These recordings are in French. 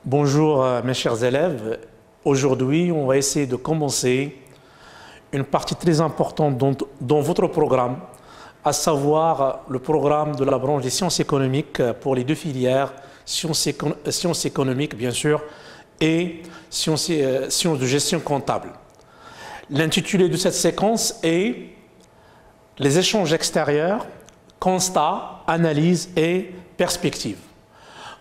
Bonjour mes chers élèves, aujourd'hui on va essayer de commencer une partie très importante dans votre programme, à savoir le programme de la branche des sciences économiques pour les deux filières, sciences économiques bien sûr et sciences de gestion comptable. L'intitulé de cette séquence est les échanges extérieurs, constats, analyses et perspectives.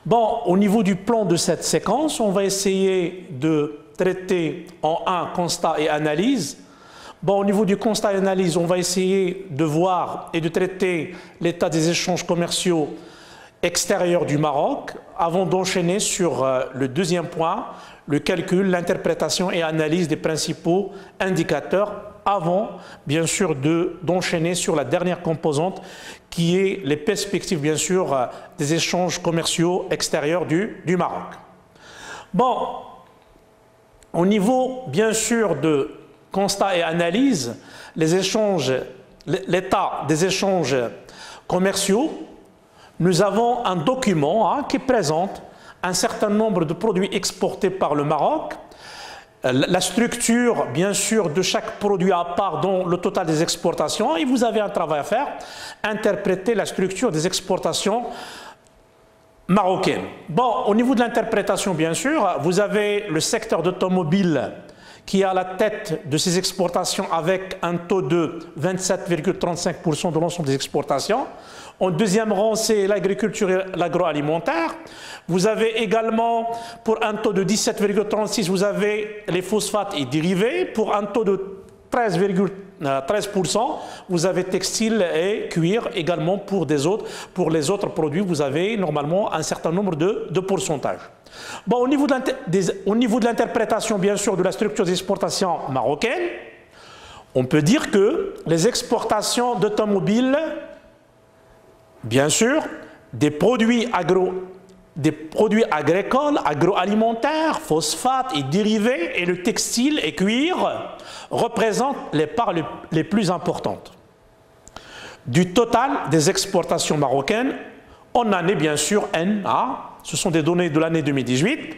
Bon, au niveau du plan de cette séquence, on va essayer de traiter en un constat et analyse. Bon, au niveau du constat et analyse, on va essayer de voir et de traiter l'état des échanges commerciaux extérieurs du Maroc, avant d'enchaîner sur le deuxième point, le calcul, l'interprétation et analyse des principaux indicateurs, avant bien sûr d'enchaîner sur la dernière composante qui est les perspectives bien sûr des échanges commerciaux extérieurs du Maroc. Bon, au niveau bien sûr de constat et analyse, l'état des échanges commerciaux, nous avons un document qui présente un certain nombre de produits exportés par le Maroc, la structure, bien sûr, de chaque produit à part dans le total des exportations, et vous avez un travail à faire, interpréter la structure des exportations marocaines. Bon, au niveau de l'interprétation, bien sûr, vous avez le secteur d'automobile qui est à la tête de ces exportations avec un taux de 27,35% de l'ensemble des exportations. En deuxième rang, c'est l'agriculture et l'agroalimentaire. Vous avez également, pour un taux de 17,36%, vous avez les phosphates et dérivés. Pour un taux de 13,13%, vous avez textile et cuir. Également pour les autres produits, vous avez normalement un certain nombre de pourcentages. Bon, au niveau de l'interprétation, bien sûr, de la structure des exportations marocaines, on peut dire que les exportations d'automobiles, bien sûr, des produits agricoles, agroalimentaires, phosphates et dérivés, et le textile et cuir représentent les parts les plus importantes du total des exportations marocaines en année, bien sûr, NA. Ce sont des données de l'année 2018,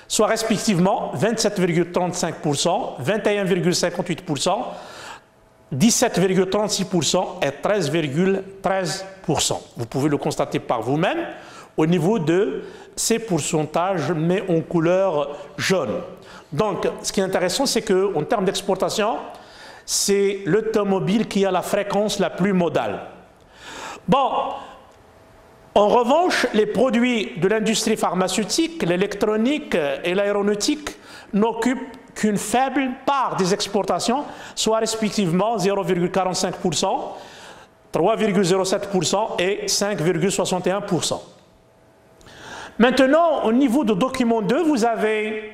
soit respectivement 27,35%, 21,58%, 17,36% et 13,13%. Vous pouvez le constater par vous-même au niveau de ces pourcentages, mais en couleur jaune. Donc, ce qui est intéressant, c'est qu'en termes d'exportation, c'est l'automobile qui a la fréquence la plus modale. Bon, en revanche, les produits de l'industrie pharmaceutique, l'électronique et l'aéronautique n'occupent qu'une faible part des exportations, soit respectivement 0,45%, 3,07% et 5,61%. Maintenant, au niveau de document 2, vous avez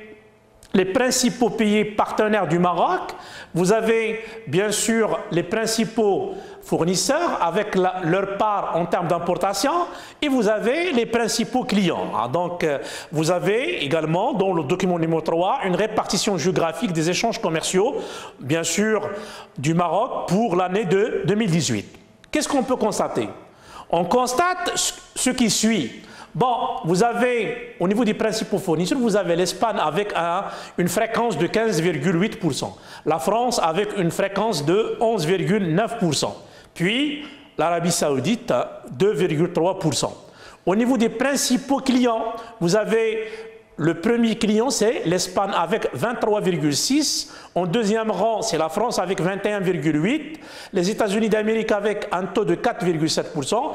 les principaux pays partenaires du Maroc, vous avez bien sûr les principaux fournisseurs avec leur part en termes d'importation, et vous avez les principaux clients. Donc, vous avez également dans le document numéro 3 une répartition géographique des échanges commerciaux, bien sûr, du Maroc pour l'année de 2018. Qu'est-ce qu'on peut constater? On constate ce qui suit. Bon, vous avez, au niveau des principaux fournisseurs, vous avez l'Espagne avec une fréquence de 15,8%, la France avec une fréquence de 11,9%, puis l'Arabie Saoudite 2,3%. Au niveau des principaux clients, vous avez le premier client, c'est l'Espagne avec 23,6%, en deuxième rang, c'est la France avec 21,8%, les États-Unis d'Amérique avec un taux de 4,7%,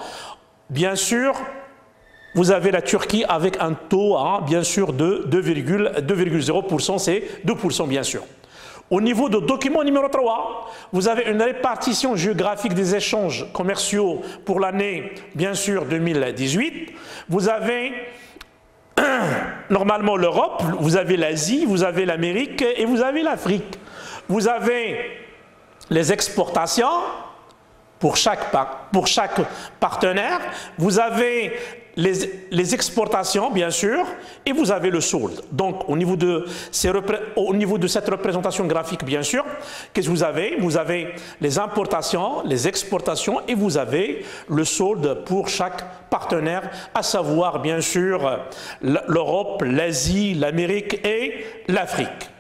bien sûr. Vous avez la Turquie avec un taux, bien sûr, de 2,0%, c'est 2% bien sûr. Au niveau de document numéro 3, vous avez une répartition géographique des échanges commerciaux pour l'année, bien sûr, 2018. Vous avez normalement l'Europe, vous avez l'Asie, vous avez l'Amérique et vous avez l'Afrique. Vous avez les exportations pour chaque partenaire, vous avez les exportations, bien sûr, et vous avez le solde. Donc, au niveau de cette représentation graphique, bien sûr, qu'est-ce que vous avez? Vous avez les importations, les exportations, et vous avez le solde pour chaque partenaire, à savoir, bien sûr, l'Europe, l'Asie, l'Amérique et l'Afrique.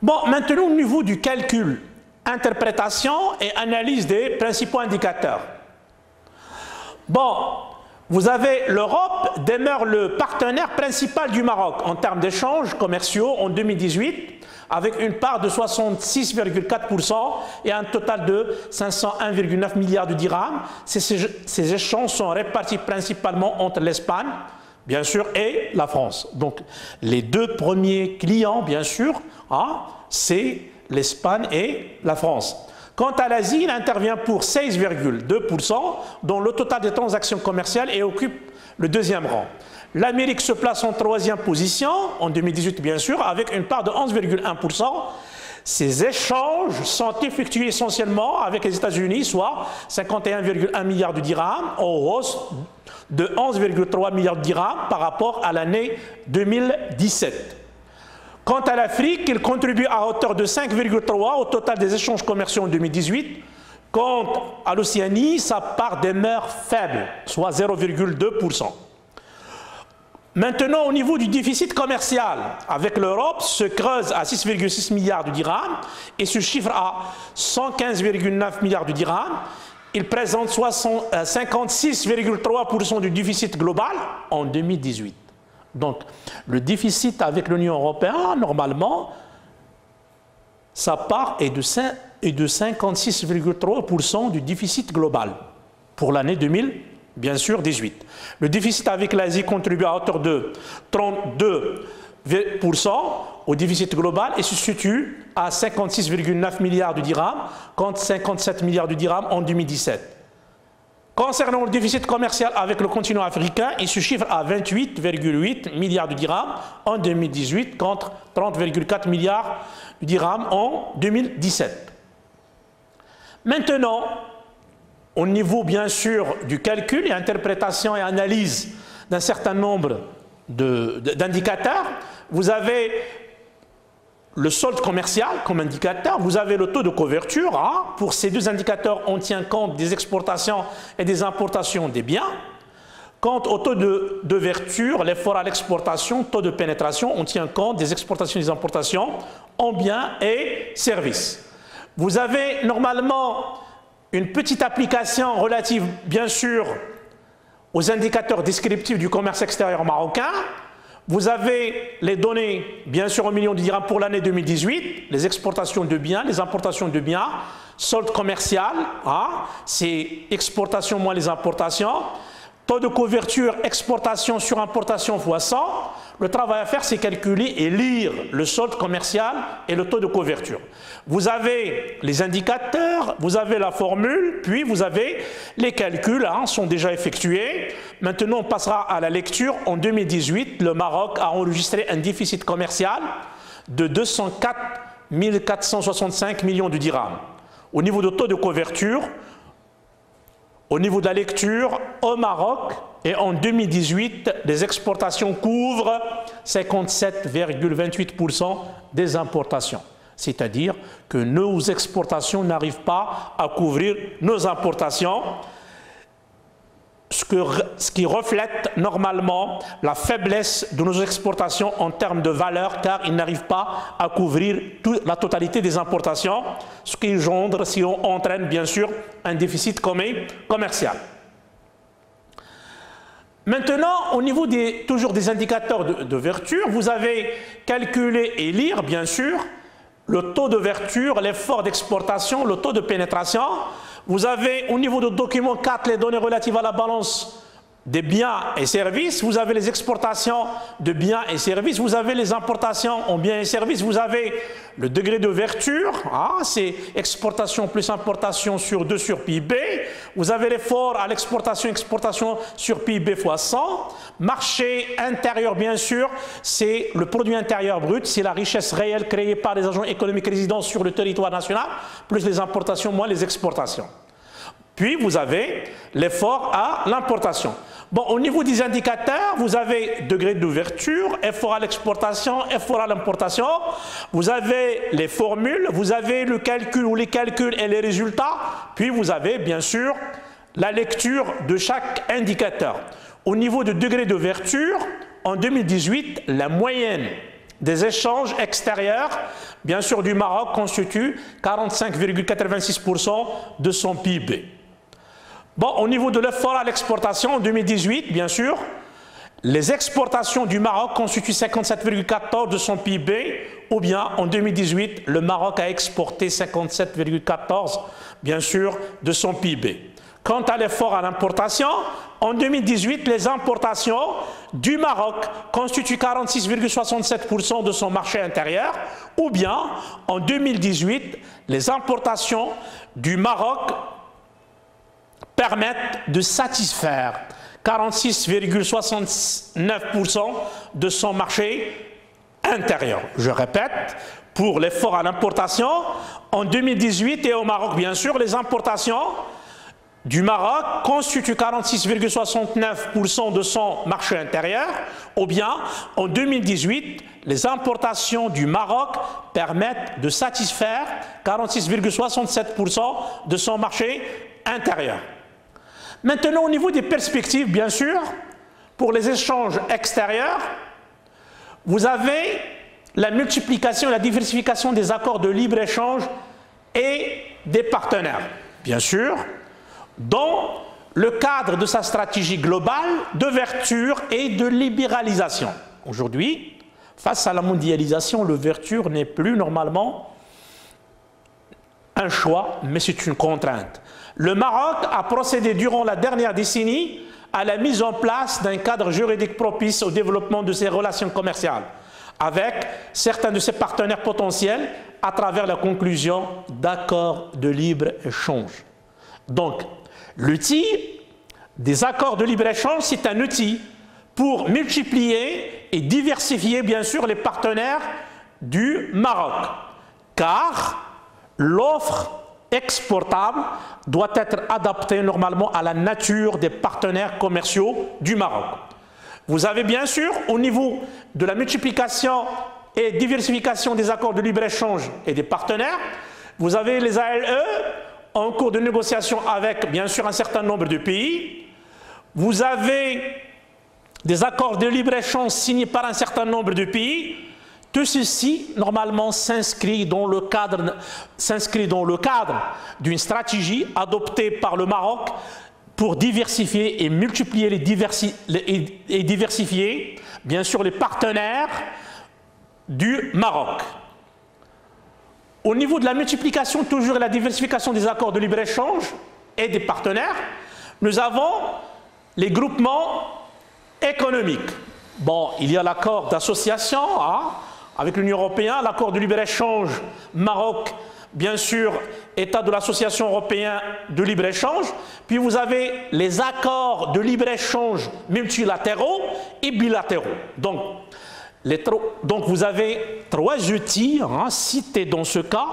Bon, maintenant, au niveau du calcul, interprétation et analyse des principaux indicateurs. Bon, vous avez l'Europe demeure le partenaire principal du Maroc en termes d'échanges commerciaux en 2018, avec une part de 66,4% et un total de 501,9 milliards de dirhams. Ces échanges sont répartis principalement entre l'Espagne, bien sûr, et la France. Donc, les deux premiers clients, bien sûr, c'est l'Espagne et la France. Quant à l'Asie, il intervient pour 16,2% dans le total des transactions commerciales et occupe le deuxième rang. L'Amérique se place en troisième position, en 2018 bien sûr, avec une part de 11,1%. Ces échanges sont effectués essentiellement avec les États-Unis, soit 51,1 milliards de dirhams, en hausse de 11,3 milliards de dirhams par rapport à l'année 2017. Quant à l'Afrique, il contribue à hauteur de 5,3 au total des échanges commerciaux en 2018. Quant à l'Océanie, sa part demeure faible, soit 0,2%. Maintenant, au niveau du déficit commercial, avec l'Europe, se creuse à 6,6 milliards de dirhams et se chiffre à 115,9 milliards de dirhams. Il présente 56,3% du déficit global en 2018. Donc, le déficit avec l'Union européenne, normalement, sa part est de 56,3% du déficit global pour l'année 2018. Le déficit avec l'Asie contribue à hauteur de 32% au déficit global et se situe à 56,9 milliards de dirhams contre 57 milliards de dirhams en 2017. Concernant le déficit commercial avec le continent africain, il se chiffre à 28,8 milliards de dirhams en 2018 contre 30,4 milliards de dirhams en 2017. Maintenant, au niveau bien sûr du calcul et interprétation et analyse d'un certain nombre d'indicateurs, vous avez le solde commercial comme indicateur, vous avez le taux de couverture. Pour ces deux indicateurs, on tient compte des exportations et des importations des biens. Quant au taux d'ouverture, l'effort à l'exportation, taux de pénétration, on tient compte des exportations et des importations en biens et services. Vous avez normalement une petite application relative, bien sûr, aux indicateurs descriptifs du commerce extérieur marocain. Vous avez les données, bien sûr, en millions de dirhams pour l'année 2018, les exportations de biens, les importations de biens, solde commercial, c'est exportation moins les importations, taux de couverture, exportation sur importation fois 100. Le travail à faire, c'est calculer et lire le solde commercial et le taux de couverture. Vous avez les indicateurs, vous avez la formule, puis vous avez les calculs, sont déjà effectués. Maintenant, on passera à la lecture. En 2018, le Maroc a enregistré un déficit commercial de 204 465 millions de dirhams. Au niveau de taux de couverture, au niveau de la lecture, au Maroc et en 2018, les exportations couvrent 57,28% des importations. C'est-à-dire que nos exportations n'arrivent pas à couvrir nos importations, ce qui reflète normalement la faiblesse de nos exportations en termes de valeur, car ils n'arrivent pas à couvrir la totalité des importations, ce qui engendre, si on entraîne bien sûr un déficit commercial. Maintenant, au niveau toujours des indicateurs d'ouverture, vous avez calculé et lire bien sûr le taux d'ouverture, l'effort d'exportation, le taux de pénétration. Vous avez au niveau du document 4 les données relatives à la balance des biens et services, vous avez les exportations de biens et services, vous avez les importations en biens et services, vous avez le degré d'ouverture, c'est exportation plus importation sur 2 sur PIB, vous avez l'effort à l'exportation, exportation sur PIB fois 100, marché intérieur bien sûr, c'est le produit intérieur brut, c'est la richesse réelle créée par les agents économiques résidents sur le territoire national, plus les importations moins les exportations. Puis vous avez l'effort à l'importation. Bon, au niveau des indicateurs, vous avez degré d'ouverture, effort à l'exportation, effort à l'importation. Vous avez les formules, vous avez le calcul ou les calculs et les résultats. Puis vous avez bien sûr la lecture de chaque indicateur. Au niveau de degré d'ouverture, en 2018, la moyenne des échanges extérieurs, bien sûr du Maroc, constitue 45,86% de son PIB. Bon, au niveau de l'effort à l'exportation, en 2018, bien sûr, les exportations du Maroc constituent 57,14% de son PIB, ou bien en 2018, le Maroc a exporté 57,14%, bien sûr, de son PIB. Quant à l'effort à l'importation, en 2018, les importations du Maroc constituent 46,67% de son marché intérieur, ou bien en 2018, les importations du Maroc permettent de satisfaire 46,69% de son marché intérieur. Je répète, pour l'effort à l'importation, en 2018 et au Maroc, bien sûr, les importations du Maroc constituent 46,69% de son marché intérieur, ou bien en 2018, les importations du Maroc permettent de satisfaire 46,67% de son marché intérieur. Maintenant, au niveau des perspectives, bien sûr, pour les échanges extérieurs, vous avez la multiplication et la diversification des accords de libre-échange et des partenaires. Bien sûr, dans le cadre de sa stratégie globale d'ouverture et de libéralisation. Aujourd'hui, face à la mondialisation, l'ouverture n'est plus normalement un choix, mais c'est une contrainte. Le Maroc a procédé durant la dernière décennie à la mise en place d'un cadre juridique propice au développement de ses relations commerciales avec certains de ses partenaires potentiels à travers la conclusion d'accords de libre-échange. Donc, l'outil des accords de libre-échange, c'est un outil pour multiplier et diversifier, bien sûr, les partenaires du Maroc, car l'offre exportable doit être adaptée normalement à la nature des partenaires commerciaux du Maroc. Vous avez bien sûr, au niveau de la multiplication et diversification des accords de libre-échange et des partenaires, vous avez les ALE en cours de négociation avec bien sûr un certain nombre de pays. Vous avez des accords de libre-échange signés par un certain nombre de pays. Tout ceci, normalement, s'inscrit dans le cadre d'une stratégie adoptée par le Maroc pour diversifier et multiplier et diversifier, bien sûr, les partenaires du Maroc. Au niveau de la multiplication, toujours et la diversification des accords de libre-échange et des partenaires, nous avons les groupements économiques. Bon, il y a l'accord d'association, avec l'Union européenne, l'accord de libre-échange Maroc, bien sûr, État de l'Association européenne de libre-échange. Puis vous avez les accords de libre-échange multilatéraux et bilatéraux. Donc vous avez 3 outils cités dans ce cas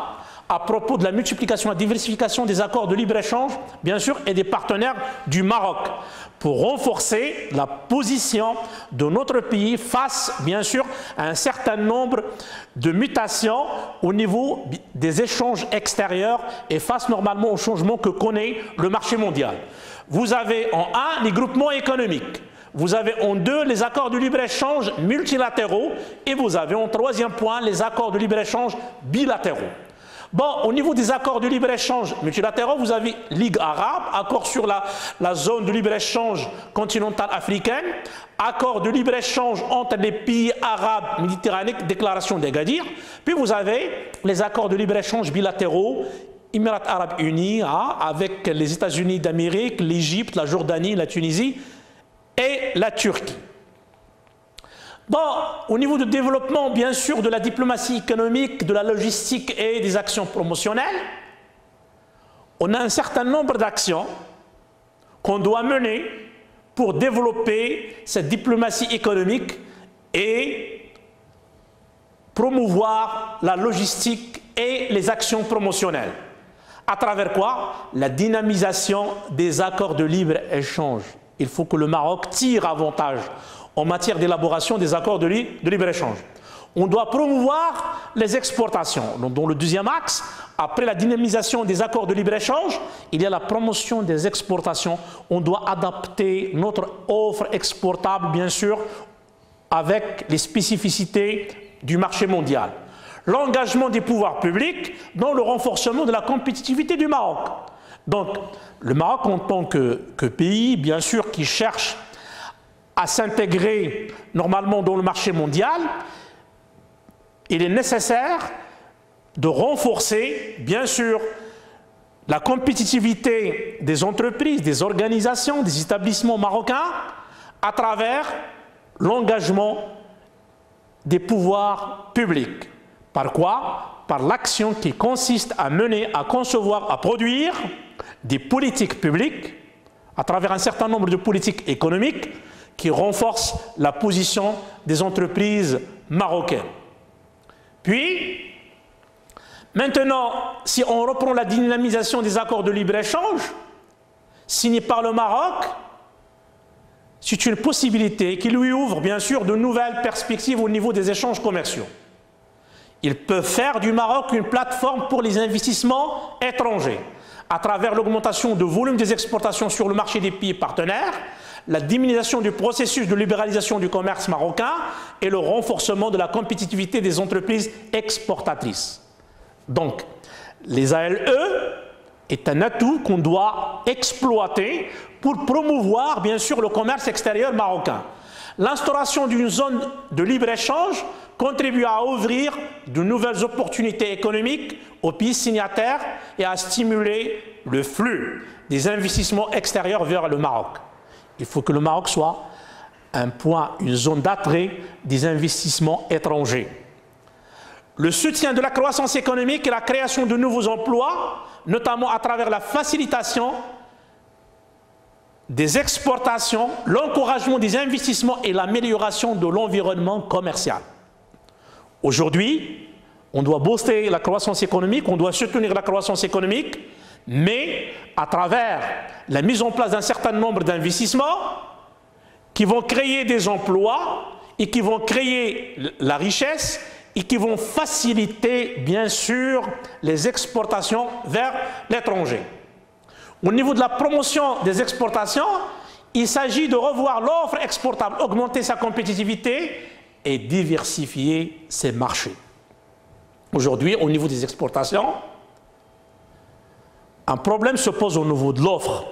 à propos de la multiplication et la diversification des accords de libre-échange, bien sûr, et des partenaires du Maroc, pour renforcer la position de notre pays face, bien sûr, à un certain nombre de mutations au niveau des échanges extérieurs et face normalement aux changements que connaît le marché mondial. Vous avez en 1 les groupements économiques, vous avez en 2 les accords de libre-échange multilatéraux et vous avez en 3e point les accords de libre-échange bilatéraux. Bon, au niveau des accords de libre-échange multilatéraux, vous avez Ligue arabe, accord sur la zone de libre-échange continentale africaine, accord de libre-échange entre les pays arabes méditerranéens, déclaration d'Agadir. Puis vous avez les accords de libre-échange bilatéraux, Émirats arabes unis, avec les États-Unis d'Amérique, l'Égypte, la Jordanie, la Tunisie et la Turquie. Bon, au niveau du développement, bien sûr, de la diplomatie économique, de la logistique et des actions promotionnelles, on a un certain nombre d'actions qu'on doit mener pour développer cette diplomatie économique et promouvoir la logistique et les actions promotionnelles. À travers quoi? La dynamisation des accords de libre-échange. Il faut que le Maroc tire avantage en matière d'élaboration des accords de libre-échange. On doit promouvoir les exportations. Donc, dans le deuxième axe, après la dynamisation des accords de libre-échange, il y a la promotion des exportations. On doit adapter notre offre exportable, bien sûr, avec les spécificités du marché mondial. L'engagement des pouvoirs publics dans le renforcement de la compétitivité du Maroc. Donc, le Maroc en tant que pays, bien sûr, qui cherche à s'intégrer normalement dans le marché mondial, il est nécessaire de renforcer, bien sûr, la compétitivité des entreprises, des organisations, des établissements marocains à travers l'engagement des pouvoirs publics. Par quoi? Par l'action qui consiste à mener, à concevoir, à produire des politiques publiques à travers un certain nombre de politiques économiques qui renforcent la position des entreprises marocaines. Puis, maintenant, si on reprend la dynamisation des accords de libre-échange signés par le Maroc, c'est une possibilité qui lui ouvre bien sûr de nouvelles perspectives au niveau des échanges commerciaux. Il peut faire du Maroc une plateforme pour les investissements étrangers à travers l'augmentation de volume des exportations sur le marché des pays partenaires, la diminution du processus de libéralisation du commerce marocain et le renforcement de la compétitivité des entreprises exportatrices. Donc, les ALE est un atout qu'on doit exploiter pour promouvoir, bien sûr, le commerce extérieur marocain. L'instauration d'une zone de libre-échange contribue à ouvrir de nouvelles opportunités économiques aux pays signataires et à stimuler le flux des investissements extérieurs vers le Maroc. Il faut que le Maroc soit un point, une zone d'attrait des investissements étrangers. Le soutien de la croissance économique et la création de nouveaux emplois, notamment à travers la facilitation des exportations, l'encouragement des investissements et l'amélioration de l'environnement commercial. Aujourd'hui, on doit booster la croissance économique, on doit soutenir la croissance économique, mais à travers la mise en place d'un certain nombre d'investissements qui vont créer des emplois et qui vont créer la richesse et qui vont faciliter, bien sûr, les exportations vers l'étranger. Au niveau de la promotion des exportations, il s'agit de revoir l'offre exportable, augmenter sa compétitivité et diversifier ses marchés. Aujourd'hui, au niveau des exportations, un problème se pose au niveau de l'offre.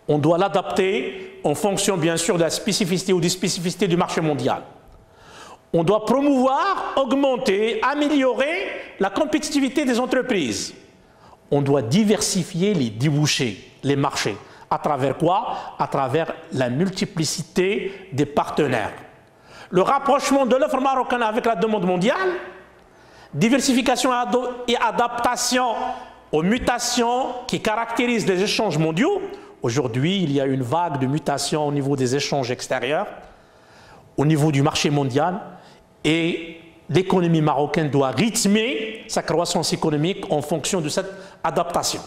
On doit l'adapter en fonction, bien sûr, de la spécificité ou des spécificités du marché mondial. On doit promouvoir, augmenter, améliorer la compétitivité des entreprises. On doit diversifier les débouchés, les marchés. À travers quoi? À travers la multiplicité des partenaires. Le rapprochement de l'offre marocaine avec la demande mondiale, diversification et adaptation aux mutations qui caractérisent les échanges mondiaux. Aujourd'hui, il y a une vague de mutations au niveau des échanges extérieurs, au niveau du marché mondial, et l'économie marocaine doit rythmer sa croissance économique en fonction de cette adaptation.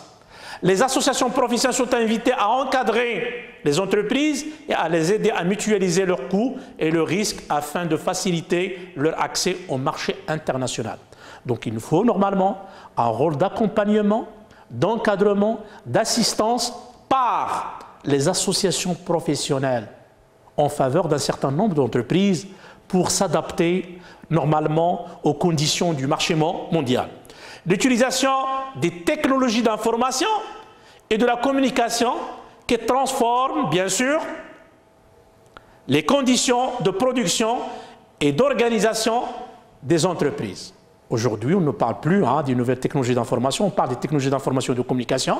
Les associations professionnelles sont invitées à encadrer les entreprises et à les aider à mutualiser leurs coûts et leurs risques afin de faciliter leur accès au marché international. Donc il nous faut normalement un rôle d'accompagnement, d'encadrement, d'assistance par les associations professionnelles en faveur d'un certain nombre d'entreprises pour s'adapter normalement aux conditions du marché mondial. L'utilisation des technologies d'information et de la communication qui transforment, bien sûr, les conditions de production et d'organisation des entreprises. Aujourd'hui, on ne parle plus des nouvelles technologies d'information, on parle des technologies d'information et de communication.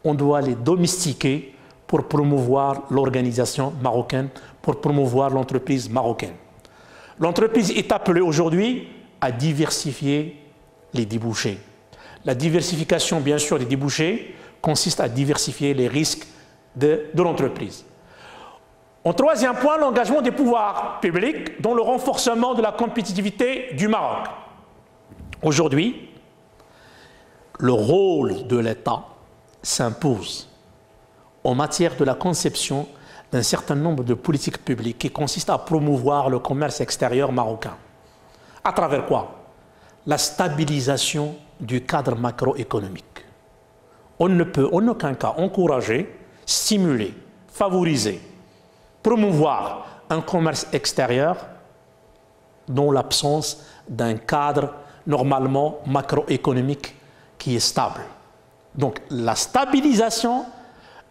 On doit les domestiquer pour promouvoir l'organisation marocaine, pour promouvoir l'entreprise marocaine. L'entreprise est appelée aujourd'hui à diversifier les débouchés. La diversification, bien sûr, des débouchés consiste à diversifier les risques de l'entreprise. En troisième point, l'engagement des pouvoirs publics dans le renforcement de la compétitivité du Maroc. Aujourd'hui, le rôle de l'État s'impose en matière de la conception d'un certain nombre de politiques publiques qui consistent à promouvoir le commerce extérieur marocain. À travers quoi? La stabilisation du cadre macroéconomique. On ne peut en aucun cas encourager, stimuler, favoriser, promouvoir un commerce extérieur dans l'absence d'un cadre normalement macroéconomique qui est stable. Donc la stabilisation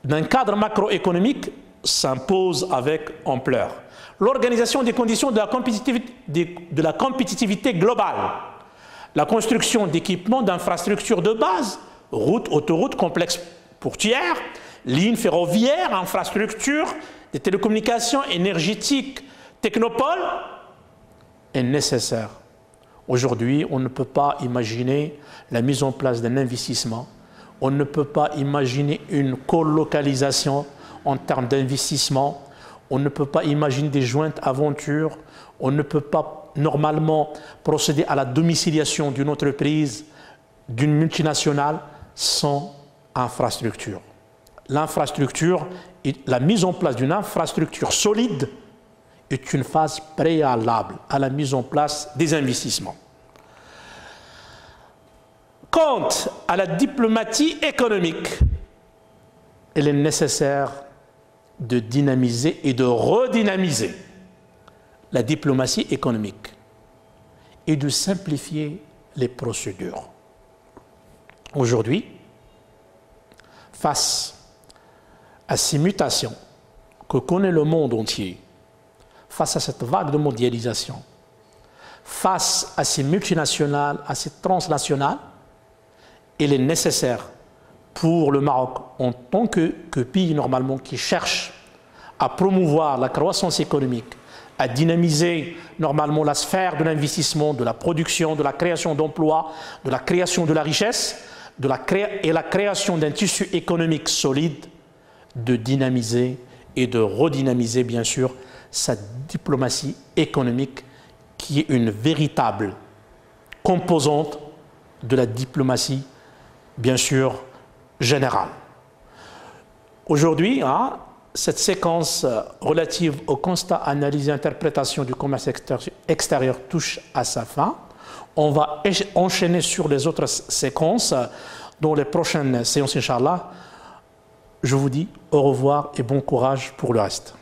d'un cadre macroéconomique s'impose avec ampleur. L'organisation des conditions de la compétitivité globale, la construction d'équipements d'infrastructures de base, routes, autoroutes, complexes portuaires, lignes ferroviaires, infrastructures, des télécommunications énergétiques, technopoles, est nécessaire. Aujourd'hui, on ne peut pas imaginer la mise en place d'un investissement, on ne peut pas imaginer une colocalisation en termes d'investissement, on ne peut pas imaginer des jointes aventures, on ne peut pas normalement procéder à la domiciliation d'une entreprise, d'une multinationale, sans infrastructure. L'infrastructure, la mise en place d'une infrastructure solide est une phase préalable à la mise en place des investissements. Quant à la diplomatie économique, il est nécessaire de dynamiser et de redynamiser la diplomatie économique et de simplifier les procédures. Aujourd'hui, face à ces mutations que connaît le monde entier, face à cette vague de mondialisation, face à ces multinationales, à ces transnationales, il est nécessaire pour le Maroc, en tant que pays normalement qui cherche à promouvoir la croissance économique, à dynamiser normalement la sphère de l'investissement, de la production, de la création d'emplois, de la création de la richesse, et la création d'un tissu économique solide, de dynamiser et de redynamiser bien sûr sa diplomatie économique qui est une véritable composante de la diplomatie bien sûr générale. Aujourd'hui, cette séquence relative au constat, analyse et interprétation du commerce extérieur touche à sa fin. On va enchaîner sur les autres séquences dans les prochaines séances, Inch'Allah. Je vous dis au revoir et bon courage pour le reste.